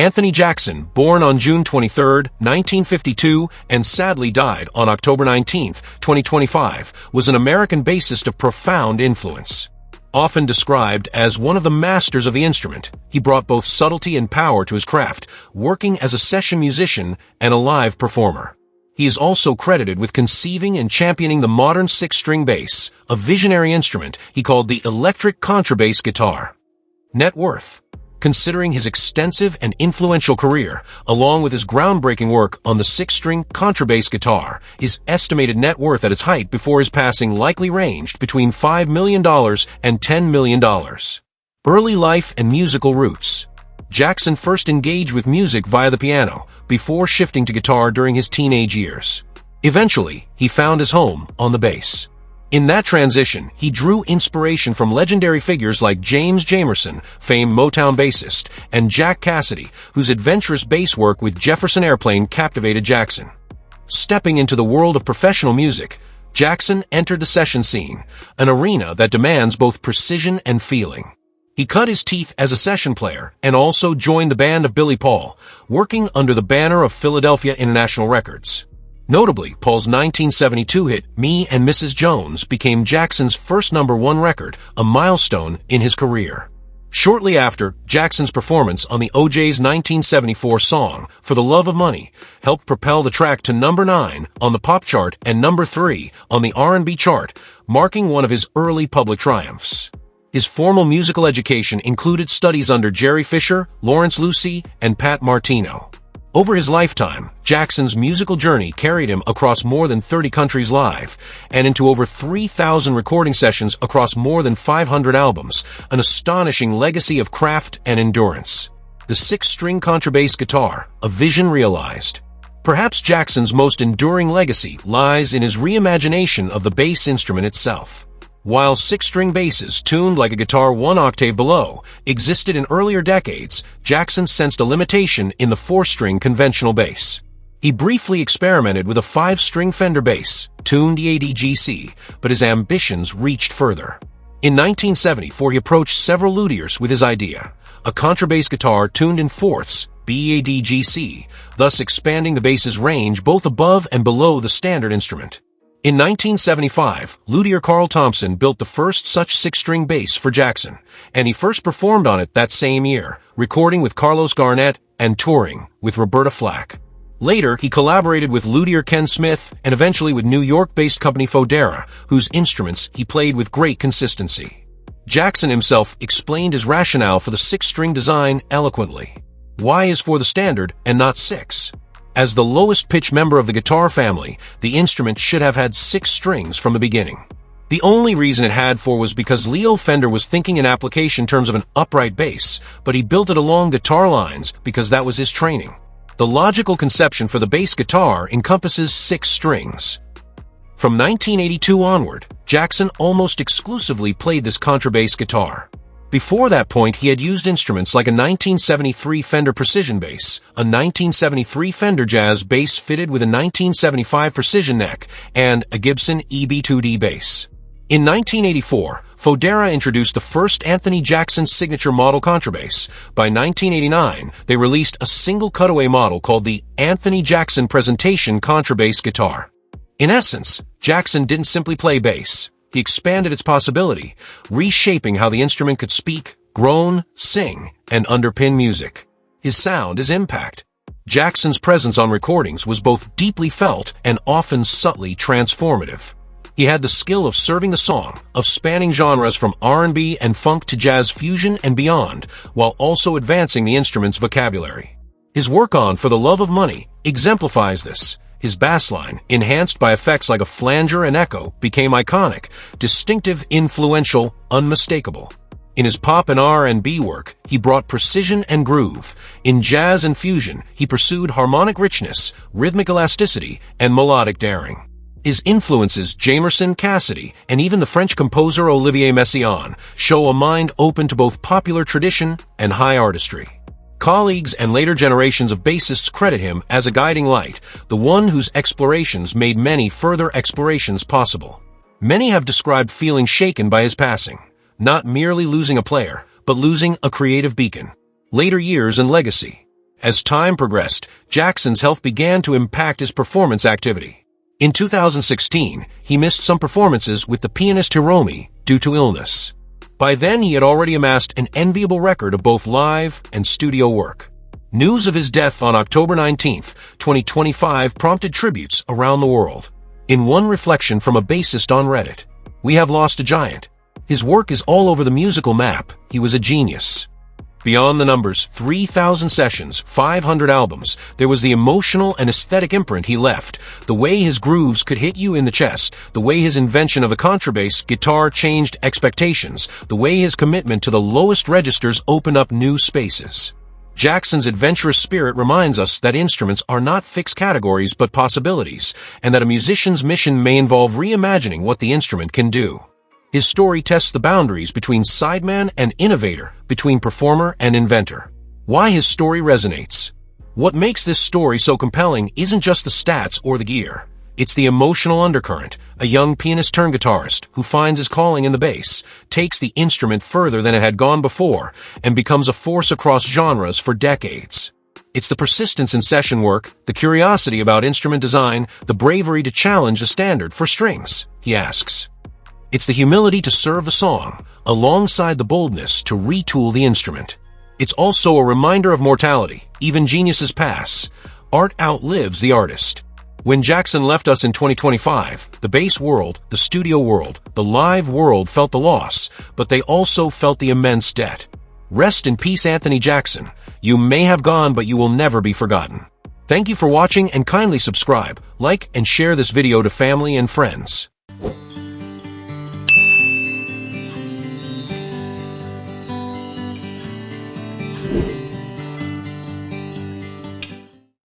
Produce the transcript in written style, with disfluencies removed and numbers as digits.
Anthony Jackson, born on June 23, 1952, and sadly died on October 19, 2025, was an American bassist of profound influence. Often described as one of the masters of the instrument, he brought both subtlety and power to his craft, working as a session musician and a live performer. He is also credited with conceiving and championing the modern six-string bass, a visionary instrument he called the electric contrabass guitar. Net worth. Considering his extensive and influential career, along with his groundbreaking work on the six-string contrabass guitar, his estimated net worth at its height before his passing likely ranged between $5 million and $10 million. Early life and musical roots. Jackson first engaged with music via the piano, before shifting to guitar during his teenage years. Eventually, he found his home on the bass. In that transition, he drew inspiration from legendary figures like James Jamerson, famed Motown bassist, and Jack Cassidy, whose adventurous bass work with Jefferson Airplane captivated Jackson. Stepping into the world of professional music, Jackson entered the session scene, an arena that demands both precision and feeling. He cut his teeth as a session player and also joined the band of Billy Paul, working under the banner of Philadelphia International Records. Notably, Paul's 1972 hit, Me and Mrs. Jones, became Jackson's first #1 record, a milestone in his career. Shortly after, Jackson's performance on the O'Jays' 1974 song, For the Love of Money, helped propel the track to #9 on the pop chart and #3 on the R&B chart, marking one of his early public triumphs. His formal musical education included studies under Jerry Fisher, Lawrence Lucie, and Pat Martino. Over his lifetime, Jackson's musical journey carried him across more than 30 countries live, and into over 3,000 recording sessions across more than 500 albums, an astonishing legacy of craft and endurance. The six-string contrabass guitar, a vision realized. Perhaps Jackson's most enduring legacy lies in his reimagination of the bass instrument itself. While six-string basses, tuned like a guitar one octave below, existed in earlier decades, Jackson sensed a limitation in the four-string conventional bass. He briefly experimented with a five-string Fender bass, tuned EAD-GC, but his ambitions reached further. In 1974, he approached several luthiers with his idea, a contrabass guitar tuned in fourths, BEAD-GC, thus expanding the bass's range both above and below the standard instrument. In 1975, luthier Carl Thompson built the first such six-string bass for Jackson, and he first performed on it that same year, recording with Carlos Garnett and touring with Roberta Flack. Later, he collaborated with luthier Ken Smith and eventually with New York-based company Fodera, whose instruments he played with great consistency. Jackson himself explained his rationale for the six-string design eloquently. Why is for the standard and not six? As the lowest pitch member of the guitar family, the instrument should have had 6 strings from the beginning. The only reason it had 4 was because Leo Fender was thinking in application terms of an upright bass, but he built it along guitar lines because that was his training. The logical conception for the bass guitar encompasses 6 strings. From 1982 onward, Jackson almost exclusively played this contrabass guitar. Before that point, he had used instruments like a 1973 Fender Precision bass, a 1973 Fender Jazz bass fitted with a 1975 Precision neck, and a Gibson EB2D bass. In 1984, Fodera introduced the first Anthony Jackson signature model contrabass. By 1989, they released a single cutaway model called the Anthony Jackson Presentation Contrabass Guitar. In essence, Jackson didn't simply play bass. He expanded its possibility, reshaping how the instrument could speak, groan, sing, and underpin music. His sound is impact. Jackson's presence on recordings was both deeply felt and often subtly transformative. He had the skill of serving the song, of spanning genres from R&B and funk to jazz fusion and beyond, while also advancing the instrument's vocabulary. His work on For the Love of Money exemplifies this. His bass line, enhanced by effects like a flanger and echo, became iconic, distinctive, influential, unmistakable. In his pop and R&B work, he brought precision and groove. In jazz and fusion, he pursued harmonic richness, rhythmic elasticity, and melodic daring. His influences, Jamerson, Cassidy, and even the French composer Olivier Messiaen, show a mind open to both popular tradition and high artistry. Colleagues and later generations of bassists credit him as a guiding light, the one whose explorations made many further explorations possible. Many have described feeling shaken by his passing, not merely losing a player, but losing a creative beacon. Later years and legacy. As time progressed, Jackson's health began to impact his performance activity. In 2016, he missed some performances with the pianist Hiromi due to illness. By then, he had already amassed an enviable record of both live and studio work. News of his death on October 19, 2025 prompted tributes around the world. In one reflection from a bassist on Reddit, "We have lost a giant. His work is all over the musical map. He was a genius." Beyond the numbers, 3,000 sessions, 500 albums, there was the emotional and aesthetic imprint he left. The way his grooves could hit you in the chest, the way his invention of the contrabass guitar changed expectations, the way his commitment to the lowest registers opened up new spaces. Jackson's adventurous spirit reminds us that instruments are not fixed categories but possibilities, and that a musician's mission may involve reimagining what the instrument can do. His story tests the boundaries between sideman and innovator, between performer and inventor. Why his story resonates. What makes this story so compelling isn't just the stats or the gear. It's the emotional undercurrent, a young pianist-turned-guitarist who finds his calling in the bass, takes the instrument further than it had gone before, and becomes a force across genres for decades. It's the persistence in session work, the curiosity about instrument design, the bravery to challenge the standard for strings, he asks. It's the humility to serve the song, alongside the boldness to retool the instrument. It's also a reminder of mortality. Even geniuses pass. Art outlives the artist. When Jackson left us in 2025, the bass world, the studio world, the live world felt the loss, but they also felt the immense debt. Rest in peace, Anthony Jackson. You may have gone, but you will never be forgotten. Thank you for watching, and kindly subscribe, like, and share this video to family and friends.